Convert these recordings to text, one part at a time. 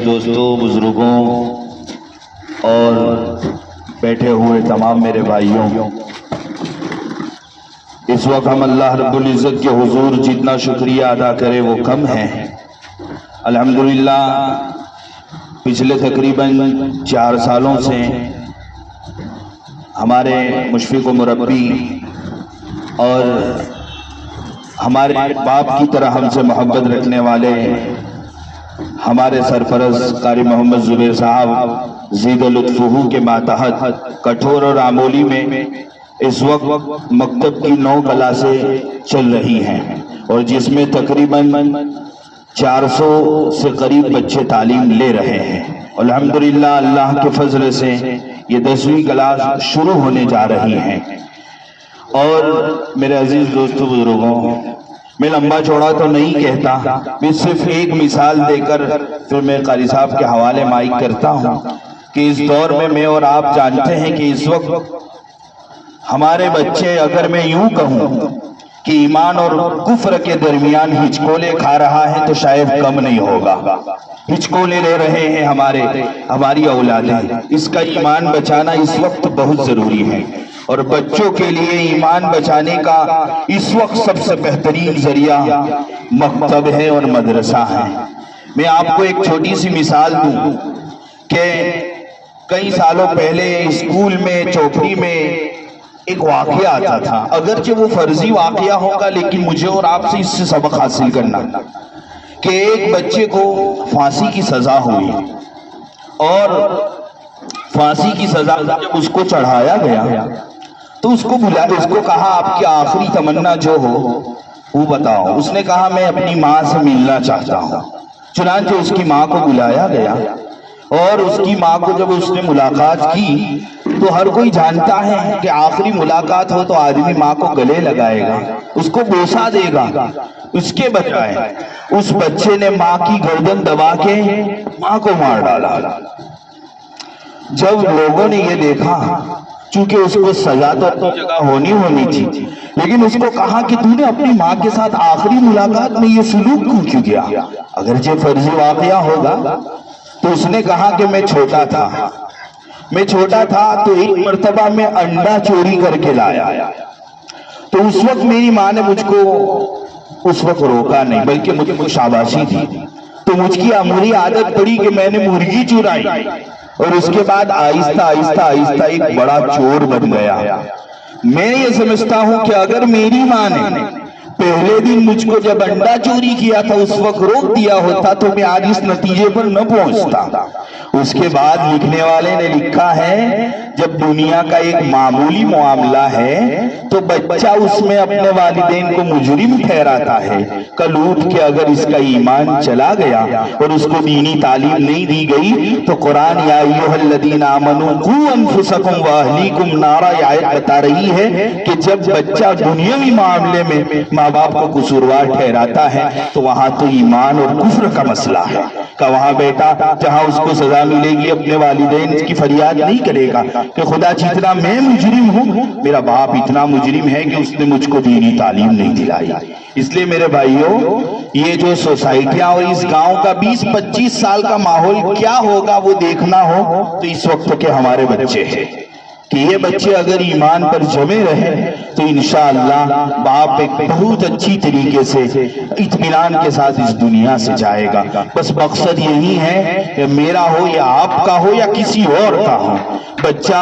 دوستوں، بزرگوں اور بیٹھے ہوئے تمام میرے بھائیوں، اس وقت ہم اللہ رب العزت کے حضور جتنا شکریہ ادا کرے وہ کم ہے۔ الحمدللہ پچھلے تقریباً 4 سالوں سے ہمارے مشفق و مربی اور ہمارے باپ کی طرح ہم سے محبت رکھنے والے ہمارے سرپرست قاری محمد زبیر صاحب زید لطفہ کے ماتحت کٹھور اور آمولی میں اس وقت مکتب کی 9 کلاسیں چل رہی ہیں، اور جس میں تقریباً 400 سے قریب بچے تعلیم لے رہے ہیں۔ الحمدللہ اللہ کے فضل سے یہ 10ویں کلاس شروع ہونے جا رہی ہیں۔ اور میرے عزیز دوستو، بزرگوں، میں لمبا چوڑا تو نہیں کہتا، میں صرف ایک مثال دے کر پھر میں قاری صاحب کے حوالے مائک کرتا ہوں کہ اس دور میں اور آپ جانتے ہیں کہ اس وقت ہمارے بچے، اگر میں یوں کہوں کہ ایمان اور کفر کے درمیان ہچکولے کھا رہا ہے تو شاید کم نہیں ہوگا۔ ہچکولے لے رہے ہیں ہماری اولادیں۔ اس کا ایمان بچانا اس وقت بہت ضروری ہے، اور بچوں کے لیے ایمان بچانے کا اس وقت سب سے بہترین ذریعہ مکتب ہے اور مدرسہ ہے۔ میں آپ کو ایک چھوٹی سی مثال دوں کہ کئی سالوں پہلے اسکول میں چوپڑی میں ایک واقعہ آتا تھا، اگرچہ وہ فرضی واقعہ ہوگا لیکن مجھے اور آپ سے اس سے سبق حاصل کرنا، کہ ایک بچے کو پھانسی کی سزا ہوئی، اور پھانسی کی سزا جب اس کو چڑھایا گیا تو اس کو کہا آپ کی آخری تمنا جو ہو وہ بتاؤ۔ اس نے کہا میں اپنی ماں سے ملنا چاہتا ہوں۔ چنانچہ اس کی ماں کو بلایا گیا، اور اس کی ماں کو جب اس نے ملاقات کی تو ہر کوئی جانتا ہے کہ آخری ملاقات ہو تو آدمی ماں کو گلے لگائے گا، اس کو بوسہ دے گا۔ اس کے بجائے اس بچے نے ماں کی گردن دبا کے ماں کو مار ڈالا۔ جب لوگوں نے یہ دیکھا، چونکہ اس کو سزا تو اپنی جگہ ہونی تھی، لیکن اس کو کہا کہ تُو نے اپنی ماں کے ساتھ آخری ملاقات میں یہ سلوک کیوں کیا؟ اگرچہ فرضی واقعہ ہوگا۔ تو اس نے کہا کہ میں چھوٹا تھا تو ایک مرتبہ میں انڈا چوری کر کے لایا، تو اس وقت میری ماں نے مجھ کو اس وقت روکا نہیں بلکہ مجھے کو شاباشی دی، تو مجھ کی عمری عادت پڑی کہ میں نے مرغی چرائی، اور اس کے بعد آہستہ آہستہ ایک بڑا چور بن گیا۔ میں یہ سمجھتا ہوں کہ اگر میری ماں نے پہلے دن مجھ کو جب انڈا چوری کیا تھا اس وقت روک دیا ہوتا تو میں آج اس نتیجے پر نہ پہنچتا۔ اس کے بعد لکھنے والے نے لکھا ہے جب دنیا کا ایک معمولی معاملہ ہے تو بچہ اس میں اپنے والدین کو مجرم ٹھہراتا ہے، کل اٹھ کے اگر اس کا ایمان چلا گیا اور اس کو دینی تعلیم نہیں دی گئی تو قرآن یا ایھا الذین آمنوا قوا انفسکم واہلیکم نارا یہ آیت بتا رہی ہے کہ جب بچہ دنیاوی معاملے میں ماں باپ کو قصوروار ٹھہراتا ہے تو وہاں تو ایمان اور کفر کا مسئلہ ہے، کہ وہاں بیٹا جہاں اس کو سزا ملے گی اپنے والدین کی فریاد نہیں کرے گا کہ خدا جتنا میں مجرم ہوں میرا باپ اتنا مجرم ہے کہ اس نے مجھ کو دینی تعلیم نہیں دلائی۔ اس لیے میرے بھائیوں، یہ جو سوسائٹیاں اور اس گاؤں کا 20-25 سال کا ماحول کیا ہوگا وہ دیکھنا ہو تو اس وقت کے ہمارے بچے ہیں، کہ یہ بچے اگر ایمان پر جمے رہے تو انشاءاللہ باپ ایک بہت اچھی طریقے سے اطمینان کے ساتھ اس دنیا سے جائے گا۔ بس مقصد یہی ہے کہ میرا ہو یا آپ کا ہو یا کسی اور کا ہو، بچہ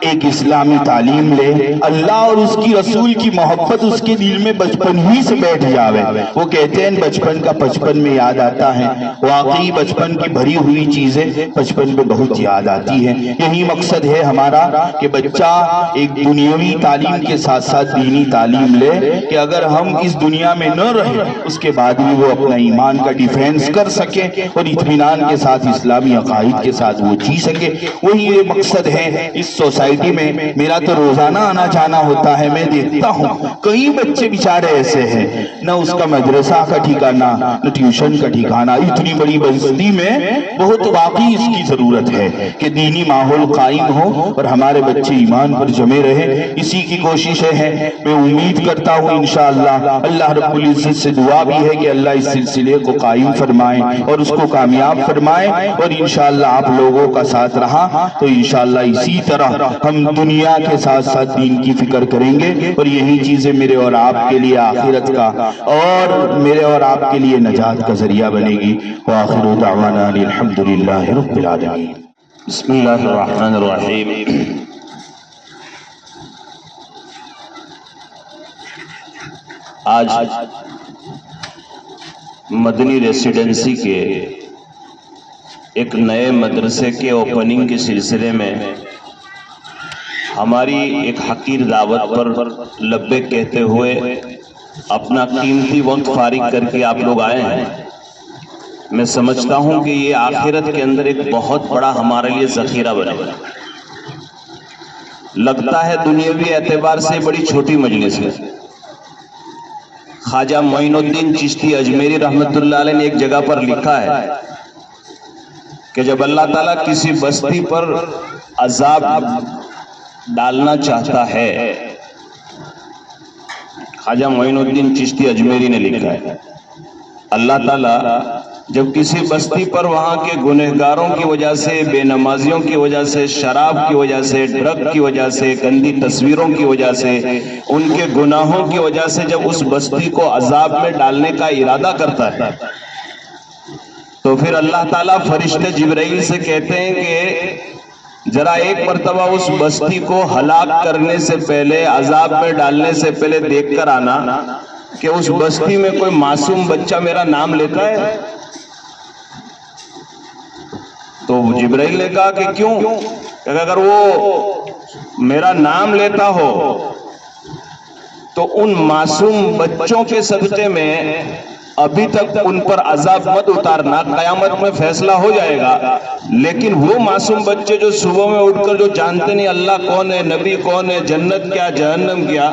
ایک اسلامی تعلیم لے، اللہ اور اس کی رسول کی محبت اس کے دل میں بچپن ہی سے بیٹھ جاوے۔ وہ کہتے ہیں بچپن کا بچپن میں یاد آتا ہے، واقعی بچپن کی بھری ہوئی چیزیں بچپن میں بہت یاد آتی ہیں۔ یہی مقصد ہے ہمارا کہ بچہ ایک دنیاوی تعلیم کے ساتھ ساتھ دینی تعلیم لے، کہ اگر ہم اس دنیا میں نہ رہیں اس کے بعد بھی وہ اپنا ایمان کا ڈیفینس کر سکے اور اطمینان کے ساتھ اسلامی عقائد کے ساتھ وہ جی سکے۔ وہی یہ مقصد ہے اس سوسائٹی میں۔ میرا تو روزانہ آنا جانا ہوتا ہے، میں دیکھتا ہوں کئی بچے بیچارے ایسے ہیں، نہ اس کا مدرسہ کا ٹھکانہ نہ ٹیوشن کا ٹھکانہ۔ اتنی بڑی بستی میں بہت واقعی اس کی ضرورت ہے کہ دینی ماحول قائم ہو اور ہمارے بچے ایمان پر جمے رہے، اسی کی کوششیں ہیں۔ میں امید کرتا ہوں انشاءاللہ اللہ رب العزت سے دعا بھی ہے کہ اللہ اس سلسلے کو قائم فرمائے اور اس کو کامیاب فرمائے، اور انشاءاللہ آپ لوگوں کا ساتھ رہا تو انشاءاللہ اسی طرح ہم دنیا کے ساتھ ساتھ دین کی فکر کریں گے، اور یہی چیزیں میرے اور آپ کے لیے آخرت کا اور میرے اور آپ کے لیے نجات کا ذریعہ بنے گی۔ وآخر دعوانا الحمدللہ رب العالمین۔ بسم اللہ الرحمن الرحیم۔ آج مدنی ریسیڈنسی کے ایک نئے مدرسے کے اوپننگ کے سلسلے میں ہماری ایک حقیر دعوت پر لبیک کہتے ہوئے اپنا قیمتی وقت فارغ کر کے آپ لوگ آئے ہیں۔ میں سمجھتا ہوں کہ یہ آخرت کے اندر ایک بہت بڑا ہمارے لیے ذخیرہ بنے گا۔ لگتا ہے دنیاوی اعتبار سے بڑی چھوٹی مجلس ہے۔ خواجہ معین الدین چشتی اجمیری رحمت اللہ علیہ نے ایک جگہ پر لکھا ہے کہ جب اللہ تعالیٰ کسی بستی پر عذاب ڈالنا چاہتا ہے، خواجہ معین الدین چشتی اجمیری نے لکھا ہے، اللہ تعالیٰ جب کسی بستی پر وہاں کے گنہگاروں کی وجہ سے، بے نمازیوں کی وجہ سے، شراب کی وجہ سے، ڈرگ کی وجہ سے، گندی تصویروں کی وجہ سے، ان کے گناہوں کی وجہ سے جب اس بستی کو عذاب میں ڈالنے کا ارادہ کرتا ہے تو پھر اللہ تعالیٰ فرشتے جبرائیل سے کہتے ہیں کہ ذرا ایک مرتبہ اس بستی کو ہلاک کرنے سے پہلے، عذاب میں ڈالنے سے پہلے دیکھ کر آنا کہ اس بستی میں کوئی معصوم بچہ میرا نام لیتا ہے۔ تو جبرائیل نے کہا کہ کیوں؟ کہ اگر وہ میرا نام لیتا ہو تو ان معصوم بچوں کے صدقے میں ابھی تک ان پر عذاب مت اتارنا، قیامت میں فیصلہ ہو جائے گا، لیکن وہ معصوم بچے جو صبح میں اٹھ کر جو جانتے نہیں اللہ کون ہے، نبی کون ہے، جنت کیا، جہنم کیا،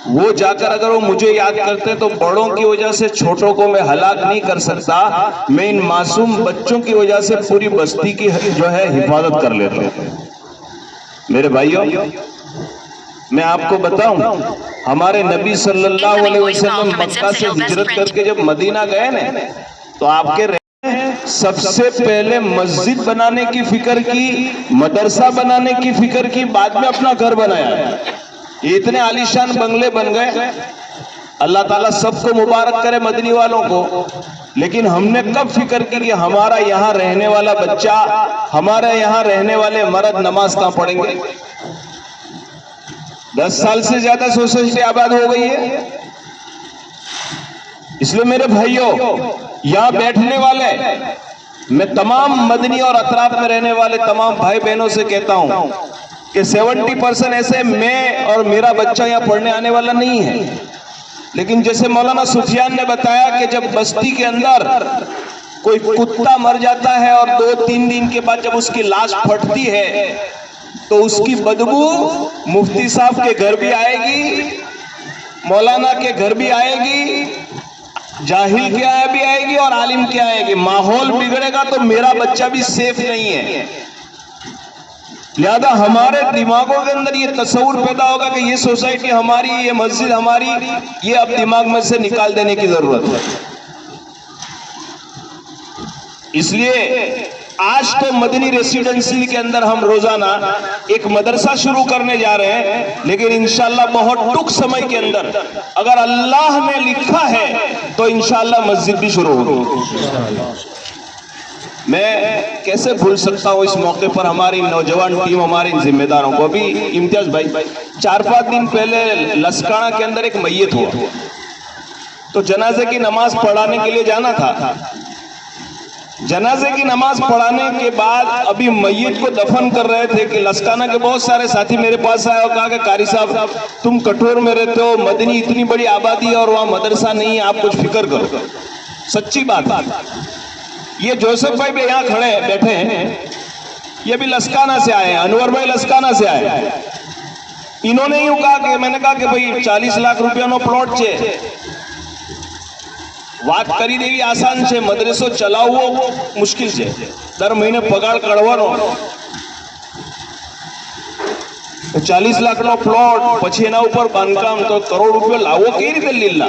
وہ جا کر اگر وہ مجھے یاد کرتے تو بڑوں کی وجہ سے چھوٹوں کو میں ہلاک نہیں کر سکتا، میں ان معصوم بچوں کی وجہ سے پوری بستی کی جو ہے حفاظت کر لیتا ہوں۔ میرے بھائیوں، میں آپ کو بتاؤں، ہمارے نبی صلی اللہ علیہ وسلم مکہ سے ہجرت کر کے جب مدینہ گئے نا تو آپ کے سب سے پہلے مسجد بنانے کی فکر کی، مدرسہ بنانے کی فکر کی، بعد میں اپنا گھر بنایا۔ یہ اتنے عالیشان بنگلے بن گئے، اللہ تعالیٰ سب کو مبارک کرے مدنی والوں کو، لیکن ہم نے کب فکر کی کہ ہمارا یہاں رہنے والا بچہ، ہمارے یہاں رہنے والے مرد نماز کہاں پڑھیں گے؟ 10 سال سے زیادہ سوسائٹی آباد ہو گئی ہے۔ اس لیے میرے بھائیوں، یہاں بیٹھنے والے میں تمام مدنی اور اطراف میں رہنے والے تمام بھائی بہنوں سے کہتا ہوں کہ 70% ایسے میں اور میرا بچہ یہاں پڑھنے آنے والا نہیں ہے، لیکن جیسے مولانا سفیان نے بتایا کہ جب بستی کے اندر کوئی کتا مر جاتا ہے اور 2-3 دن کے بعد جب اس کی لاش پھٹتی ہے تو اس کی بدبو مفتی صاحب کے گھر بھی آئے گی، مولانا کے گھر بھی آئے گی، جاہل کے آئے بھی آئے گی اور عالم کے آئے گی۔ ماحول بگڑے گا تو میرا بچہ بھی سیف نہیں ہے۔ لہذا ہمارے دماغوں کے اندر یہ تصور پیدا ہوگا کہ یہ سوسائٹی ہماری، یہ مسجد ہماری، یہ اب دماغ میں سے نکال دینے کی ضرورت ہے۔ اس لیے آج تو مدنی ریسیڈنسی کے اندر ہم روزانہ ایک مدرسہ شروع کرنے جا رہے ہیں، لیکن انشاءاللہ بہت ٹک سمے کے اندر اگر اللہ نے لکھا ہے تو انشاءاللہ مسجد بھی شروع ہوگی۔ میں کیسے بھول سکتا ہوں اس موقع پر ہماری نوجوان ٹیم، ہماری ذمہ داروں کو۔ ابھی امتیاز بھائی 4-5 دن پہلے لسکانہ کے اندر ایک میت ہوا، تو جنازے کی نماز پڑھانے کے لیے جانا تھا۔ جنازے کی نماز پڑھانے کے بعد ابھی میت کو دفن کر رہے تھے کہ لسکانہ کے بہت سارے ساتھی میرے پاس آئے اور کہا کہ قاری صاحب تم کٹھور میں رہتے ہو، مدنی اتنی بڑی آبادی ہے اور وہاں مدرسہ نہیں ہے، آپ کچھ فکر کرو۔ سچی بات ہے۔ یہ جوسف بھائی بھی یہاں کھڑے بیٹھے ہیں، یہ بھی لسکانہ سے آئے ہیں، انور بھائی لسکانہ سے آئے ہیں۔ انہوں نے یوں کہا کہ میں نے کہا کہ بھئی 40 લાખ રૂપિયાનો પ્લોટ છે, વાત કરી દેવી આસાન છે, મદરસો ચલાવવો મુશ્કેલ છે, દર મહિને પગાર કાઢવાનો। 40 લાખનો પ્લોટ, પછી એના ઉપર બાંધકામ, તો કરોડ રૂપિયા લાવો કઈ રીતે લીલા?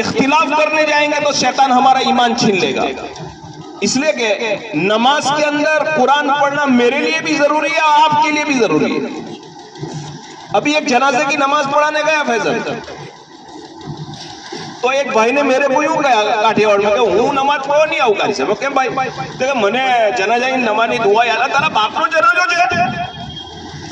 اختلاف کرنے جائیں گے تو شیطان ہمارا ایمان چھین لے گا. اس لیے کہ نماز کے اندر قرآن پڑھنا میرے لیے بھی ضروری ہے, آپ کے لیے بھی ضروری ہے. ابھی ایک جنازے کی نماز پڑھانے گیا فیضل, تو ایک بھائی نے میرے کو یوں کہا کاٹھیاواڑ میں کہ ہوں نماز پڑھو نہیں آؤں سے. وہ کہ بھائی دیکھیں મને જનાજા ની નમાની દુઆ યાદ આ તારા બાપનો જનાજો છે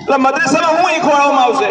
એટલે મદરસામાં હું શીખવાડવામાં આવશે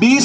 20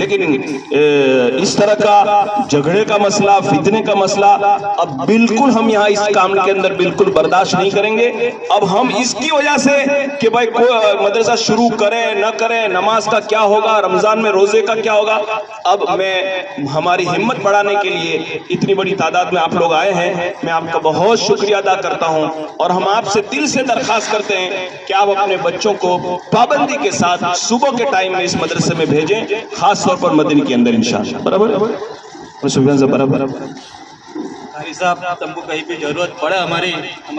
لیکن اس طرح کا جھگڑے کا مسئلہ، فتنے کا مسئلہ اب بالکل ہم یہاں اس کام کے اندر بالکل برداشت نہیں کریں گے۔ اب ہم اس کی وجہ سے کہ بھائی کوئی مدرسہ شروع کرے نہ کرے، نماز کا کیا ہوگا، رمضان میں روزے کا کیا ہوگا، اب میں ہماری ہمت بڑھانے کے لیے اتنی بڑی تعداد میں آپ لوگ آئے ہیں، میں آپ کا بہت شکریہ ادا کرتا ہوں، اور ہم آپ سے دل سے درخواست کرتے ہیں کہ آپ اپنے بچوں کو پابندی کے ساتھ صبح کے ٹائم میں اس مدرسے میں بھیجیں، خاص طور پر مدنی کے اندر انشاءاللہ۔ برابر برابر۔ قاری صاحب تم کو کہیں بھی ضرورت پڑے ہمارے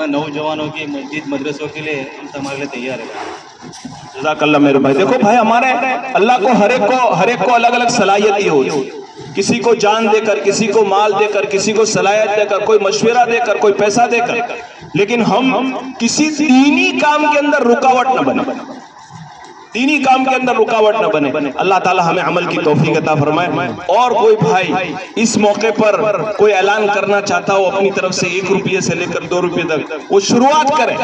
نوجوانوں کی مسجد مدرسوں کے لیے، ہم تمہارے لیے تیار ہے۔ جزاک اللہ میرے بھائی۔ دیکھو بھائی، ہمارے اللہ کو ہر ایک کو الگ الگ صلاحیت دی ہوتی، کسی کو جان دے کر، کسی کو مال دے کر، کسی کو صلاحیت دے کر، کوئی مشورہ دے کر، کوئی پیسہ دے کر، لیکن ہم کسی دینی کام کے اندر رکاوٹ نہ بنے، دینی کام کے اندر رکاوٹ نہ بنے۔ اللہ تعالی ہمیں عمل کی توفیق عطا فرمائے۔ اور کوئی بھائی اس موقع پر کوئی اعلان کرنا چاہتا ہو اپنی طرف سے 1 روپیے سے لے کر 2 روپیے تک، وہ شروعات کریں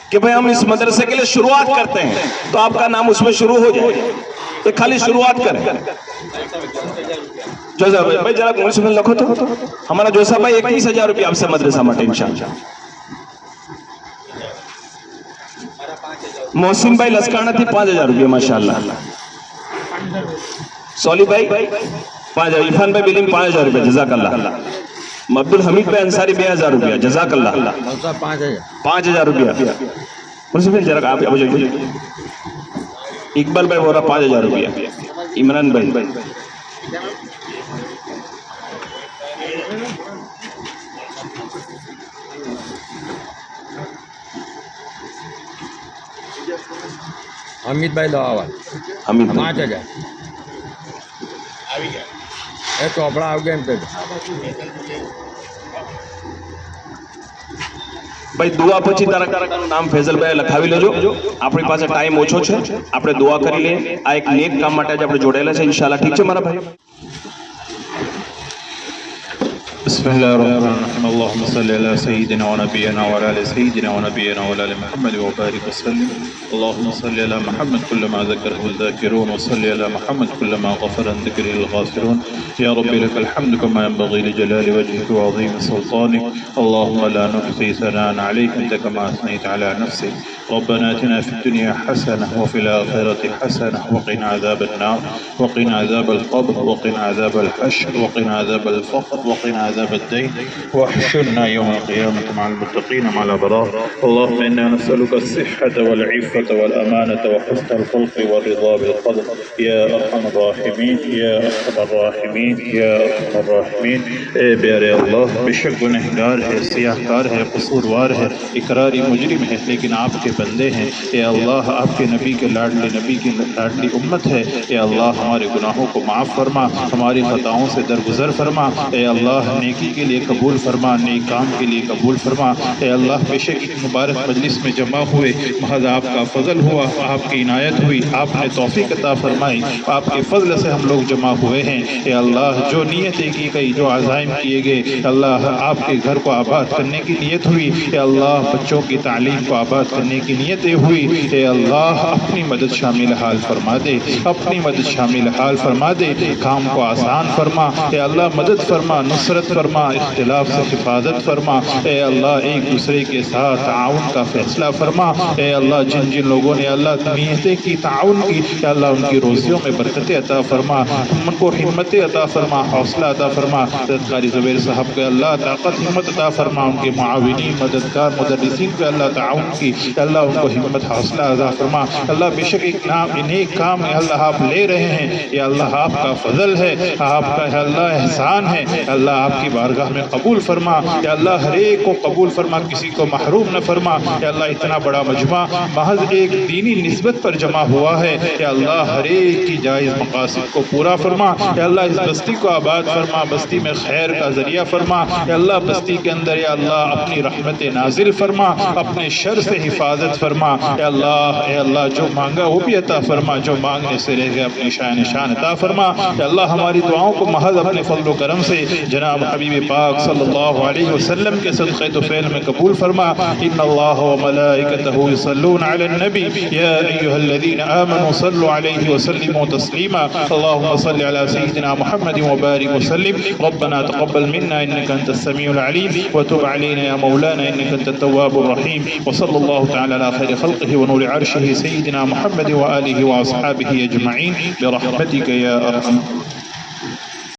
کہ بھائی ہم اس مدرسے کے لیے شروعات کرتے ہیں، تو آپ کا نام اس میں شروع ہو جائے، تو خالی شروعات کریں۔ جوزا بھائی ذرا منسپل لکھو تو ہمارا جوسا بھائی 21,000 روپیہ آپ سے مدرسہ مٹے انشاءاللہ۔ محسن بھائی لسکانہ تھی 5,000 روپیہ ماشاءاللہ۔ سولی بھائی 5,000، عرفان بھائی بلیم 5,000 روپیہ، جزاک اللہ۔ عبد الحمید بھائی انصاری 2,000 روپیہ، جزاک اللہ۔ 5,000 روپیہ منسپل ذرا آپ اقبال بھائی بول رہا 5,000 روپیہ، عمران بھائی۔ حمید بھائی لواول حمید 5,000 ચોપડા આવી ગયા ને ભાઈ દુઆ પછી તારા નામ ફેઝલ ભાઈ લખાવી લેજો। આપણી પાસે ટાઈમ ઓછો છે, આપણે દુઆ કરી લઈએ। આ એક નેક કામ માટે જ આપણે જોડાયેલા છે ઇન્શાલ્લાહ। ઠીક છે મારા ભાઈ? بسم الله الرحمن الرحيم اللهم صل على سيدنا ونبينا وعلى ال سيدنا ونبينا وعلى ال محمد وبارك وسلم اللهم صل على محمد كلما ذكره الذاكرون وصل على محمد كلما غفر عن ذكره الغافرون يا رب لك الحمد كما ينبغي لجلال وجهك وعظيم سلطانك اللهم لا نحصي ثناء عليك انت كما اثنيت على نفسك ربنا اتنا في الدنيا حسنه وفي الاخره حسنه وقنا عذاب النار وقنا عذاب القبر وقنا عذاب الحشر وقنا عذاب الفقر وقنا عذاب الدين واحشرنا يوم القيامة مع المتقين مع الأبرار اللهم إنا نسألك الصحة والعفة والأمانة وحسن الخلق والرضا بالقدر يا أرحم الراحمين يا أرحم الراحمين يا أرحم الراحمين اے پیارے اللہ، بے شک گنہگار ہے، سیاہ کار ہے، قصوروار ہے، اقراری مجرم ہے، لیکن آپ کے بندے ہیں۔ اے اللہ، آپ کے نبی کے لاڈلے نبی کی لاڈلی امت ہے۔ اے اللہ، ہمارے گناہوں کو معاف فرما، ہماری خطاؤں سے درگزر فرما۔ اے اللہ، نیکی کے لیے قبول فرما، نیک کام کے لیے قبول فرما۔ اے اللہ، بے شک اس مبارک مجلس میں جمع ہوئے محض آپ کا فضل ہوا، آپ کی عنایت ہوئی، آپ نے توفیق عطا فرمائی، آپ کے فضل سے ہم لوگ جمع ہوئے ہیں۔ اے اللہ، جو نیتیں کی گئی، جو عزائم کیے گئے، اللہ آپ کے گھر کو آباد کرنے کی نیت ہوئی، اے اللہ بچوں کی تعلیم کو آباد کرنے کی نیتیں ہوئی، اے اللہ اپنی مدد شامل حال فرما دے، اپنی مدد شامل حال فرما دے، کام کو آسان فرما، اے اللہ مدد فرما، نصرت فرما، اختلاف سے حفاظت فرما، اے اللہ ایک دوسرے کے ساتھ تعاون کا فیصلہ فرما۔ اے اللہ جن جن لوگوں نے اللہ نیتیں کی، تعاون کی، اے اللہ ان کی روزیوں میں برکت عطا فرما، ان کو ہمت عطا فرما، حوصلہ عطا فرما۔ حضرت قاری زبیر صاحب کے اللہ طاقت ہمت عطا فرما، ان کے معاونین مددگار مدرسین پہ اللہ تعاون کی، اے اللہ ان کو ہمت حوصلہ عطا فرما۔ اللہ بے شک ایک نیک کام ہے اللہ آپ لے رہے ہیں، یا اللہ آپ کا فضل ہے، آپ کا ہے اللہ احسان ہے، اللہ آپ کی بارگاہ میں قبول فرما، یا اللہ ہر ایک کو قبول فرما، کسی کو محروم نہ فرما۔ یا اللہ اتنا بڑا مجمع محض ایک دینی نسبت پر جمع ہوا ہے، یا اللہ ہر ایک کی جائز مقاصد کو پورا فرما، یا اللہ اس بستی کو آباد فرما، بستی میں خیر کا ذریعہ فرما، یا اللہ بستی کے اندر یا اللہ اپنی رحمت نازل فرما، اپنے شر سے حفاظت فرما، یا اللہ جو مانگا وہ بھی عطا فرما، جو مانگنے سے رہ گیا اپنی شان عطا فرما۔ یا اللہ ہماری دعاؤں کو محض اپنے فضل و کرم سے جناب حبیب حبیب پاک صلی اللہ علیہ وسلم کے صدقے تو فعل میں قبول فرما. ان اللہ و ملائکتہ یصلون علی النبی یا ایہا الذین آمنوا صلوا علیہ وسلموا تسلیما. اللہم صل علی سیدنا محمد وبارک وسلم. ربنا تقبل منا انك انت السميع العليم وتب علينا يا مولانا انك انت التواب الرحيم. وصلى الله تعالى على خير خلقه ونور عرشه سيدنا محمد وآله وأصحابه أجمعين برحمتك يا أرحم